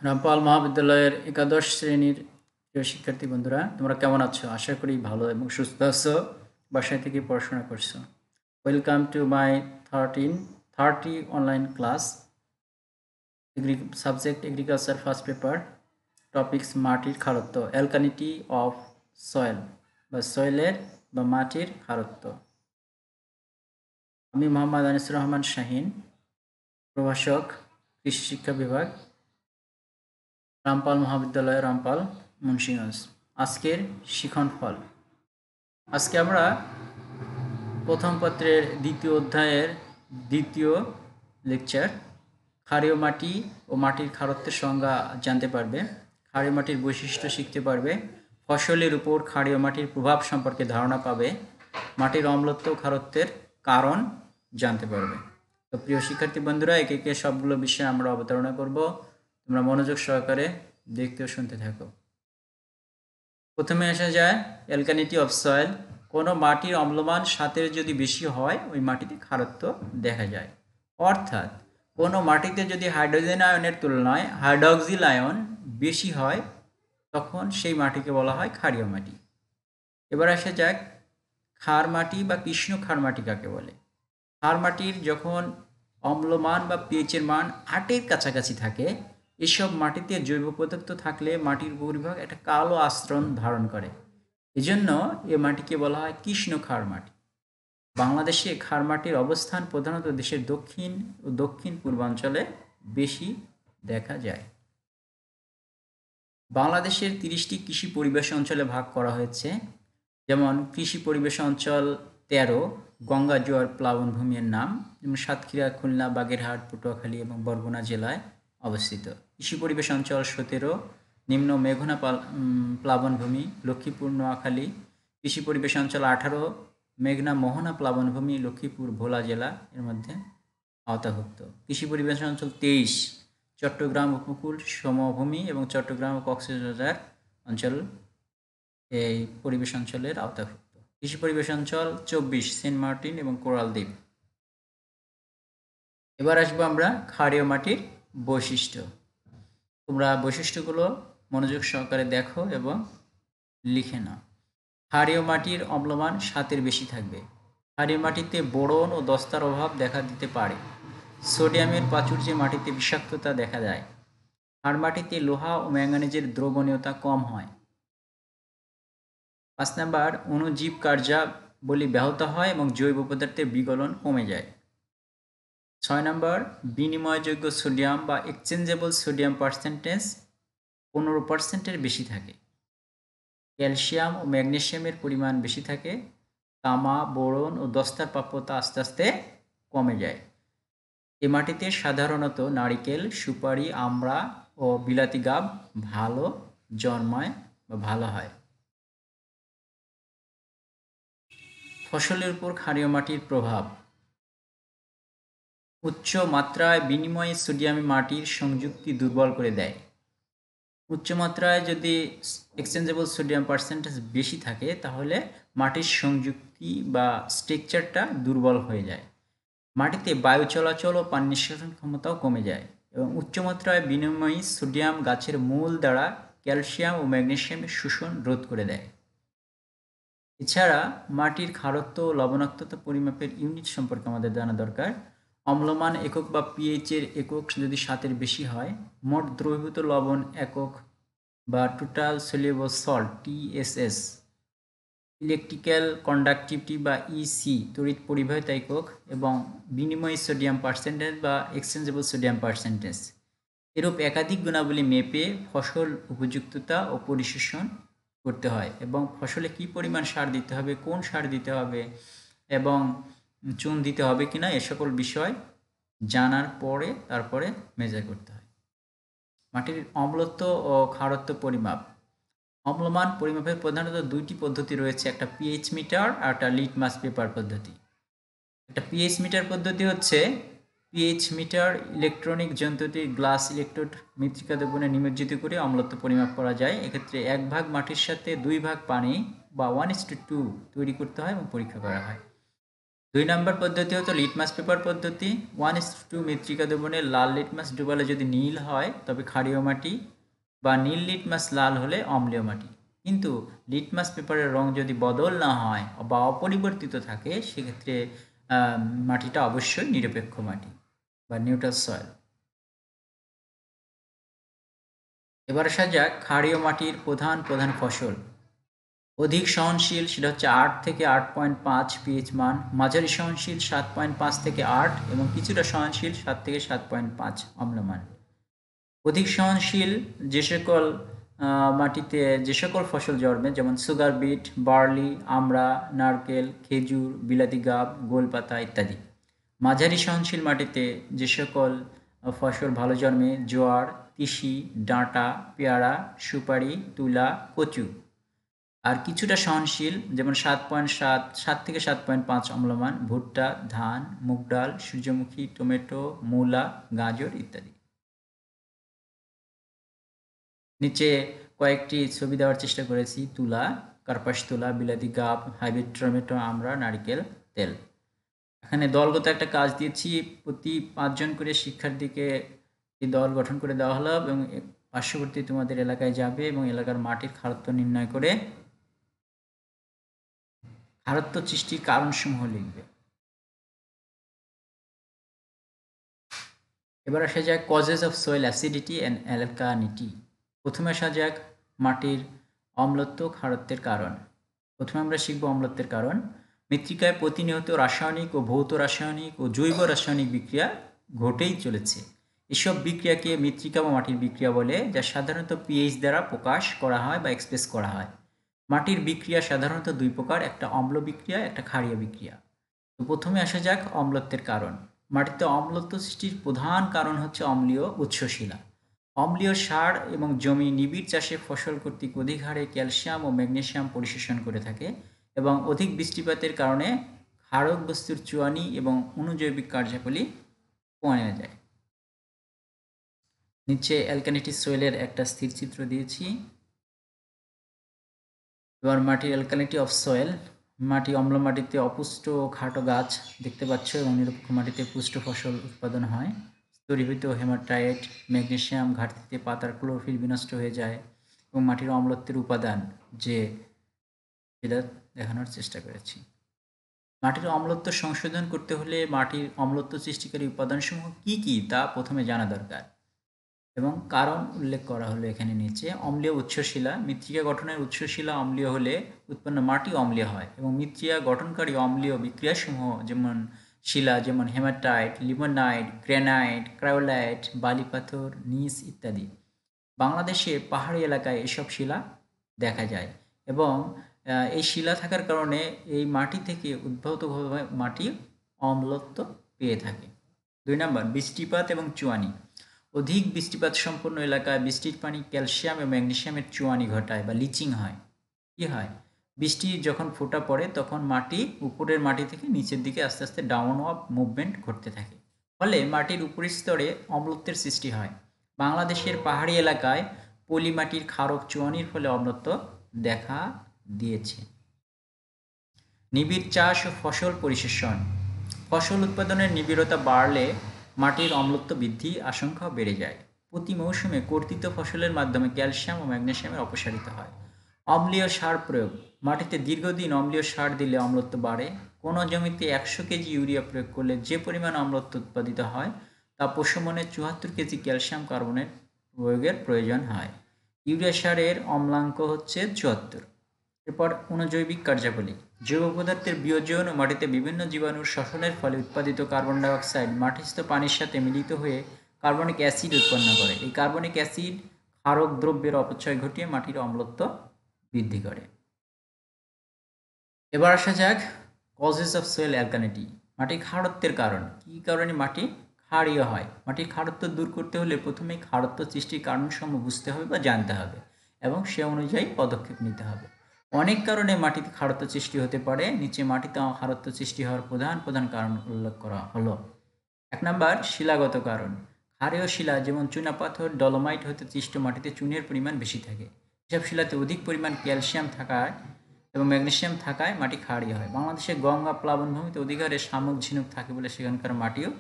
রামপাল মহাবিদ্যালয়ের একাদশ শ্রেণীর প্রিয় শিক্ষার্থী বন্ধুরা, তোমরা কেমন আছো? আশা করি ভালো এবং সুস্থ আছো, বাসায় থেকে পড়াশোনা করছো। Welcome to my 30 online class. Subject agriculture first paper, topics মাটির খারত্ব, অ্যালকানিটি অফ সয়েল বা সয়েলের বা মাটির খারত্ব। আমি মোহাম্মদ আনিসুর রহমান শাহিন, প্রভাষক, কৃষি শিক্ষা বিভাগ, রামপাল মহাবিদ্যালয়, রামপাল, মুন্সিগঞ্জ। আজকের শিখন ফল। আজকে আমরা প্রথম পত্রের দ্বিতীয় অধ্যায়ের দ্বিতীয় লেকচার ক্ষারীয় মাটি ও মাটির খারত্বের সংজ্ঞা জানতে পারবে, ক্ষারীয় মাটির বৈশিষ্ট্য শিখতে পারবে, ফসলের উপর ক্ষারীয় মাটির প্রভাব সম্পর্কে ধারণা পাবে, মাটির অম্লত্ব ও খারত্বের কারণ জানতে পারবে। তো প্রিয় শিক্ষার্থী বন্ধুরা, একে একে সবগুলো বিষয় আমরা অবতারণা করব। তোমরা মনোযোগ সহকারে দেখতে ও শুনতে থাকো। প্রথমে আসা যায় অ্যালকানিটি অফ সয়েল। কোনো মাটির অম্লমান 7-এর যদি বেশি হয়, ওই মাটিতে খারত্ব দেখা যায়। অর্থাৎ কোনো মাটিতে যদি হাইড্রোজেন আয়নের তুলনায় হাইড্রক্সিল আয়ন বেশি হয়, তখন সেই মাটিকে বলা হয় ক্ষারীয় মাটি। এবার আসা যাক ক্ষার মাটি বা কৃষ্ণ ক্ষার মাটি কাকে বলে। ক্ষার মাটির যখন অম্লমান বা পিএইচের মান 8-এর কাছাকাছি থাকে, এসব মাটিতে জৈব পদার্থ থাকলে মাটির উপরিভাগ একটা কালো আস্তরণ ধারণ করে। এজন্য এ মাটিকে বলা হয় কৃষ্ণ ক্ষার মাটি। বাংলাদেশে ক্ষার মাটির অবস্থান প্রধানত দেশের দক্ষিণ ও দক্ষিণ পূর্বাঞ্চলে বেশি দেখা যায়। বাংলাদেশের 30টি কৃষি পরিবেশ অঞ্চলে ভাগ করা হয়েছে। যেমন কৃষি পরিবেশ অঞ্চল 13 গঙ্গা জোয়ার প্লাবনভূমি এর নাম, যেমন সাতক্ষীরা, খুলনা, বাগেরহাট, পটুয়াখালী এবং বরগুনা জেলায় অবস্থিত। কৃষি পরিবেশ অঞ্চল 17 নিম্ন মেঘনা প্লাবনভূমি, লক্ষ্মীপুর, নোয়াখালী। কৃষি পরিবেশ অঞ্চল 18 মেঘনা মোহনা প্লাবনভূমি, লক্ষ্মীপুর, ভোলা জেলা এর মধ্যে আওতাভুক্ত। কৃষি পরিবেশ অঞ্চল 23 চট্টগ্রাম উপকূল সমভূমি এবং চট্টগ্রাম ও কক্সবাজার অঞ্চল এই পরিবেশ অঞ্চলের আওতাভুক্ত। কৃষি পরিবেশ অঞ্চল 24 সেন্ট মার্টিন এবং কোরাল দ্বীপ। এবার আসবো আমরা ক্ষারীয় মাটির বৈশিষ্ট্য। তোমরা বৈশিষ্ট্যগুলো মনোযোগ সহকারে দেখো এবং লিখে নাও। ক্ষারীয় মাটির অম্লমান 7-এর বেশি থাকবে। ক্ষারীয় মাটিতে বোরন ও দস্তার অভাব দেখা দিতে পারে। সোডিয়ামের প্রাচুর্যে মাটিতে বিষাক্ততা দেখা যায়। ক্ষার মাটিতে লোহা ও ম্যাঙ্গানিজের দ্রবণীয়তা কম হয়। 5 নাম্বার, অণুজীব কার্যাবলী ব্যাহত হয় এবং জৈব পদার্থের বিগলন কমে যায়। 6 নাম্বার, বিনিময়যোগ্য সোডিয়াম বা এক্সচেঞ্জেবল সোডিয়াম পার্সেন্টেজ 15%-এর বেশি থাকে। ক্যালসিয়াম ও ম্যাগনেসিয়ামের পরিমাণ বেশি থাকে। তামা, বোরন ও দস্তার প্রাপ্যতা আস্তে আস্তে কমে যায়। এ মাটিতে সাধারণত নারিকেল, সুপারি, আমড়া ও বিলাতি গাব ভালো জন্মায় বা ভালো হয়। ফসলের উপর ক্ষারীয় মাটির প্রভাব। উচ্চ মাত্রায় বিনিময়ে সোডিয়াম মাটির সংযুক্তি দুর্বল করে দেয়। উচ্চ মাত্রায় যদি এক্সচেঞ্জেবল সোডিয়াম পার্সেন্টেজ বেশি থাকে, তাহলে মাটির সংযুক্তি বা স্ট্রাকচারটা দুর্বল হয়ে যায়। মাটিতে বায়ু চলাচল ও পানি নিষ্কাশন ক্ষমতাও কমে যায় এবং উচ্চমাত্রায় বিনিময়ী সোডিয়াম গাছের মূল দ্বারা ক্যালসিয়াম ও ম্যাগনেসিয়ামের শোষণ রোধ করে দেয়। এছাড়া মাটির খারত্ব ও লবণাক্ততা পরিমাপের ইউনিট সম্পর্কে আমাদের জানা দরকার। অম্লমান একক বা পিএইচের একক যদি 7-এর বেশি হয়, মোট দ্রবীভূত লবণ একক বা total soluble salt TSS, electrical conductivity বা ইসি তড়িৎ পরিবাহিতা একক, এবং বিনিময়ী সোডিয়াম পার্সেন্টেজ বা এক্সচেঞ্জেবল সোডিয়াম পার্সেন্টেজ। এরূপ একাধিক গুণাবলী মেপে ফসল উপযুক্ততা ও পরিশোষণ করতে হয় এবং ফসলে কি পরিমাণ সার দিতে হবে, কোন সার দিতে হবে এবং চুন দিতে হবে কিনা, এ সকল বিষয় জানার পরে তারপরে মেজার করতে হয়। মাটির অম্লত্ব ও খারত্ব পরিমাপ। অম্লমান পরিমাপের প্রধানত 2টি পদ্ধতি রয়েছে, একটা পিএইচ মিটার আর একটা লিটমাস পেপার পদ্ধতি। একটা পিএইচ মিটার পদ্ধতি হচ্ছে পিএইচ মিটার ইলেকট্রনিক যন্ত্রটি গ্লাস ইলেকট্রোড মৃত্তিকা দ্রবণে নিমজ্জিত করে অম্লত্ব পরিমাপ করা যায়। এক্ষেত্রে 1 ভাগ মাটির সাথে 2 ভাগ পানি বা 1:2 তৈরি করতে হয় এবং পরীক্ষা করা হয়। 2 নম্বর পদ্ধতি হচ্ছে লিটমাস পেপার পদ্ধতি। 1:2 মৃত্তিকা দ্রবণে লাল লিটমাস ডুবালে যদি নীল হয় তবে ক্ষারীয় মাটি, বা নীল লিটমাস লাল হলে অম্লীয় মাটি। কিন্তু লিটমাস পেপারের রং যদি বদল না হয় বা অপরিবর্তিত থাকে সেক্ষেত্রে মাটিটা অবশ্যই নিরপেক্ষ মাটি বা নিউট্রাল সয়েল। এবার আসা যাক ক্ষারীয় মাটির প্রধান প্রধান ফসল। অধিক সহনশীল সেটা হচ্ছে 8 থেকে 8.5 পিএইচ মান, মাঝারি সহনশীল 7.5 থেকে 8 এবং কিছুটা সহনশীল 7 থেকে 7.5 অম্লমান। অধিক সহনশীল যে সকল মাটিতে যে সকল ফসল জন্মে যেমন সুগার বিট, বার্লি, আমড়া, নারকেল, খেজুর, বিলাতি গাব, গোলপাতা ইত্যাদি। মাঝারি সহনশীল মাটিতে যে সকল ফসল ভালো জন্মে জোয়ার, তিসি, ডাঁটা, পেয়ারা, সুপারি, তুলা, কচু। আর কিছুটা সহনশীল যেমন 7 থেকে 7.5 অম্লমান ভুট্টা, ধান, মুগ ডাল, সূর্যমুখী, টমেটো, মূলা, গাজর ইত্যাদি। নিচে কয়েকটি ছবি দেওয়ার চেষ্টা করেছি। তুলা, কার্পাস তুলা, বিলাতি গাব, হাইব্রিড টমেটো, আমড়া, নারকেল তেল। এখানে দলগত একটা কাজ দিয়েছি, প্রতি 5 জন করে শিক্ষার্থীকে এই দল গঠন করে দেওয়া হলো এবং পার্শ্ববর্তী তোমাদের এলাকায় যাবে এবং এলাকার মাটির খারত্ব নির্ণয় করে খারত্ব সৃষ্টির কারণসমূহ লিখবে। এবার আসা যাক causes of soil acidity and alkalinity. প্রথমে আসা যাক মাটির অম্লত্ব খারত্বের কারণ। প্রথমে আমরা শিখব অম্লত্বের কারণ। মৃত্তিকায় প্রতিনিয়ত রাসায়নিক ও ভৌত রাসায়নিক ও জৈব রাসায়নিক বিক্রিয়া ঘটেই চলেছে। এসব বিক্রিয়াকে মৃত্তিকা বা মাটির বিক্রিয়া বলে, যা সাধারণত পিএইচ দ্বারা প্রকাশ করা হয় বা এক্সপ্রেস করা হয়। মাটির বিক্রিয়া সাধারণত দুই প্রকার, একটা অম্ল বিক্রিয়া, একটা ক্ষারীয় বিক্রিয়া। তো প্রথমে আসা যাক অম্লত্বের কারণ। মাটিতে অম্লত্ব সৃষ্টির প্রধান কারণ হচ্ছে অম্লীয় উৎসশিলা। অম্লীয় সার এবং জমি নিবিড় চাষে ফসল কর্তৃক অধিক হারে ক্যালসিয়াম ও ম্যাগনেসিয়াম পরিশোষণ করে থাকে এবং অধিক বৃষ্টিপাতের কারণে ক্ষারক বস্তুর চুয়ানি এবং অণুজৈবিক কার্যাবলী কমে যায়। নিচে অ্যালকালিটি সয়েলের একটা স্থির চিত্র দিয়েছি। এবার মাটির অ্যালকালিটি অফ সয়েল। মাটি অম্ল মাটিতে অপুষ্ট ও খাটো গাছ দেখতে পাচ্ছ এবং নিরপেক্ষ মাটিতে পুষ্ট ফসল উৎপাদন হয়। স্তরীভূত হেমাটাইট, ম্যাগনেসিয়াম ঘাটতিতে পাতার ক্লোরোফিল বিনষ্ট হয়ে যায় এবং মাটির অম্লত্বের উপাদান যে সেটা দেখানোর চেষ্টা করেছি। মাটির অম্লত্ব সংশোধন করতে হলে মাটির অম্লত্ব সৃষ্টিকারী উপাদানসমূহ কী কী তা প্রথমে জানা দরকার এবং কারণ উল্লেখ করা হলো এখানে নিচে। অম্লীয় উৎসশিলা। মৃত্তিকা গঠনের উৎসশিলা অম্লীয় হলে উৎপন্ন মাটি অম্লীয় হয় এবং মৃত্তিকা গঠনকারী অম্লীয় বিক্রিয়াসমূহ যেমন শিলা যেমন হেমাটাইট, লিমোনাইট, গ্রানাইট, ক্রায়োলাইট, বালিপাথর, নিস ইত্যাদি। বাংলাদেশে পাহাড়ি এলাকায় এসব শিলা দেখা যায় এবং এই শিলা থাকার কারণে এই মাটি থেকে উদ্ভূতভাবে মাটি অম্লত্ব পেয়ে থাকে। 2 নম্বর বৃষ্টিপাত এবং চুয়ানি। অধিক বৃষ্টিপাত সম্পন্ন এলাকায় বৃষ্টির পানি ক্যালসিয়াম এবং ম্যাগনেসিয়ামের চুয়ানি ঘটায় বা লিচিং হয়। কি হয়? বৃষ্টি যখন ফোঁটা পড়ে তখন মাটি উপরের মাটি থেকে নিচের দিকে আস্তে আস্তে ডাউন অফ মুভমেন্ট ঘটতে থাকে, ফলে মাটির উপরের স্তরে অম্লত্বের সৃষ্টি হয়। বাংলাদেশের পাহাড়ি এলাকায় পলি মাটির ক্ষারক চুয়ানির ফলে অম্লত্ব দেখা দিয়েছে। নিবিড় চাষ ও ফসল পরিশোষণ। ফসল উৎপাদনের নিবিড়তা বাড়লে মাটির অম্লত্ব বৃদ্ধি আশঙ্কা বেড়ে যায়। প্রতি মৌসুমে কর্তিত ফসলের মাধ্যমে ক্যালসিয়াম ও ম্যাগনেসিয়ামের অপসারিত হয়। অম্লীয় সার প্রয়োগ। মাটিতে দীর্ঘদিন অম্লীয় সার দিলে অম্লত্ব বাড়ে। কোনো জমিতে 100 কেজি ইউরিয়া প্রয়োগ করলে যে পরিমাণ অম্লত্ব উৎপাদিত হয় তা প্রশমনে 74 কেজি ক্যালসিয়াম কার্বনেট প্রয়োগের প্রয়োজন হয়। ইউরিয়া সারের অম্লাঙ্ক হচ্ছে 74। এরপর অণুজৈবিক কার্যাবলী। জৈব পদার্থের বিয়োজন ও মাটিতে বিভিন্ন জীবাণুর শ্বসনের ফলে উৎপাদিত কার্বন ডাই অক্সাইড মাটিস্থ পানির সাথে মিলিত হয়ে কার্বনিক অ্যাসিড উৎপন্ন করে। এই কার্বনিক অ্যাসিড ক্ষারক দ্রব্যের অপচয় ঘটিয়ে মাটির অম্লত্ব বৃদ্ধি করে। এবার আসা যাক কজেস অফ সয়েল অ্যালকালিটি। মাটির ক্ষারত্বের কারণ। কী কারণে মাটি ক্ষারীয় হয়? মাটির ক্ষারত্ব দূর করতে হলে প্রথমেই ক্ষারত্ব সৃষ্টির কারণসমূহ বুঝতে হবে বা জানতে হবে এবং সে অনুযায়ী পদক্ষেপ নিতে হবে। অনেক কারণে মাটিতে ক্ষারত্ব সৃষ্টি হতে পারে। নিচে মাটিতে ক্ষারত্ব সৃষ্টি হওয়ার প্রধান প্রধান কারণ উল্লেখ করা হলো। 1 নাম্বার শিলাগত কারণ। ক্ষারীয় শিলা যেমন চুনাপাথর, ডলোমাইট হতে সৃষ্ট মাটিতে চুনের পরিমাণ বেশি থাকে। এসব শিলাতে অধিক পরিমাণ ক্যালসিয়াম থাকায় এবং ম্যাগনেসিয়াম থাকায় মাটি ক্ষারীয় হয়। বাংলাদেশে গঙ্গা প্লাবনভূমিতে অধিকারে শামুক ঝিনুক থাকে বলে সেখানকার মাটিও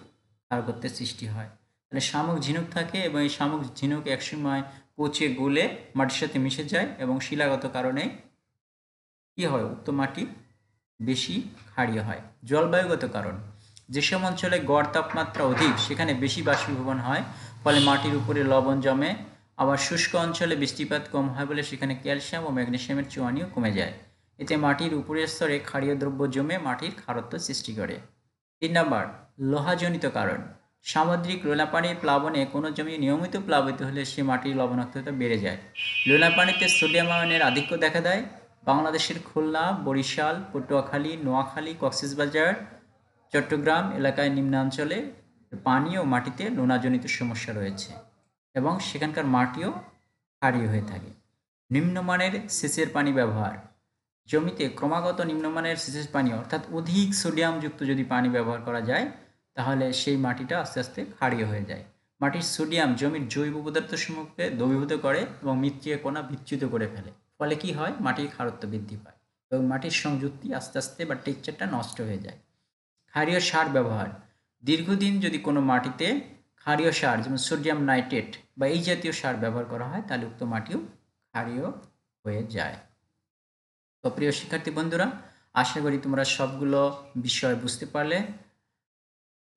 ক্ষারকত্বের সৃষ্টি হয়। তাহলে শামুক ঝিনুক থাকে এবং এই শামুক ঝিনুক একসময় পচে গলে মাটির সাথে মিশে যায় এবং শিলাগত কারণে কি হয়, উক্ত মাটি বেশি ক্ষারীয় হয়। জলবায়ুগত কারণ, যেসব অঞ্চলে গড় তাপমাত্রা অধিক সেখানে বেশি বাষ্পীভবন হয়, ফলে মাটির উপরে লবণ জমে। আবার শুষ্ক অঞ্চলে বৃষ্টিপাত কম হয় বলে সেখানে ক্যালসিয়াম ও ম্যাগনেসিয়ামের চুয়ানিও কমে যায়। এতে মাটির উপরের স্তরে ক্ষারীয় দ্রব্য জমে মাটির ক্ষারত্ব সৃষ্টি করে। 3 নাম্বার, লোহাজনিত কারণ। সামুদ্রিক লোনা পানির প্লাবনে কোনো জমি নিয়মিত প্লাবিত হলে সে মাটির লবণাক্ততা বেড়ে যায়। লোনা পানিতে সোডিয়াম আয়নের আধিক্য দেখা দেয়। বাংলাদেশের খুলনা, বরিশাল, পটুয়াখালী, নোয়াখালী, কক্সবাজার, চট্টগ্রাম এলাকায় নিম্নাঞ্চলে পানি ও মাটিতে লোনাজনিত সমস্যা রয়েছে এবং সেখানকার মাটিও ক্ষারীয় হয়ে থাকে। নিম্নমানের সেচের পানি ব্যবহার। জমিতে ক্রমাগত নিম্নমানের সেচের পানি অর্থাৎ অধিক সোডিয়ামযুক্ত যদি পানি ব্যবহার করা যায় তাহলে সেই মাটিটা আস্তে আস্তে ক্ষারীয় হয়ে যায়। মাটির সোডিয়াম জমির জৈব পদার্থসমূহকে দ্রবীভূত করে এবং মৃত্তিকা কণা বিচ্যুত করে ফেলে। ফলে কি হয়, মাটির ক্ষারত্ব বৃদ্ধি পায় এবং মাটির সংযুক্তি আস্তে আস্তে বা টেক্সচারটা নষ্ট হয়ে যায়। ক্ষারীয় সার ব্যবহার। দীর্ঘদিন যদি কোনো মাটিতে ক্ষারীয় সার যেমন সোডিয়াম নাইট্রেট বা এই জাতীয় সার ব্যবহার করা হয় তাহলে উক্ত মাটিও ক্ষারীয় হয়ে যায়। তো প্রিয় শিক্ষার্থী বন্ধুরা, আশা করি তোমরা সবগুলো বিষয় বুঝতে পারলে।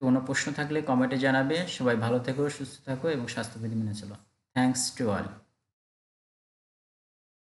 কোনো প্রশ্ন থাকলে কমেন্টে জানাবে। সবাই ভালো থেকো, সুস্থ থাকো এবং স্বাস্থ্যবিধি মেনে চলো। Thanks to all.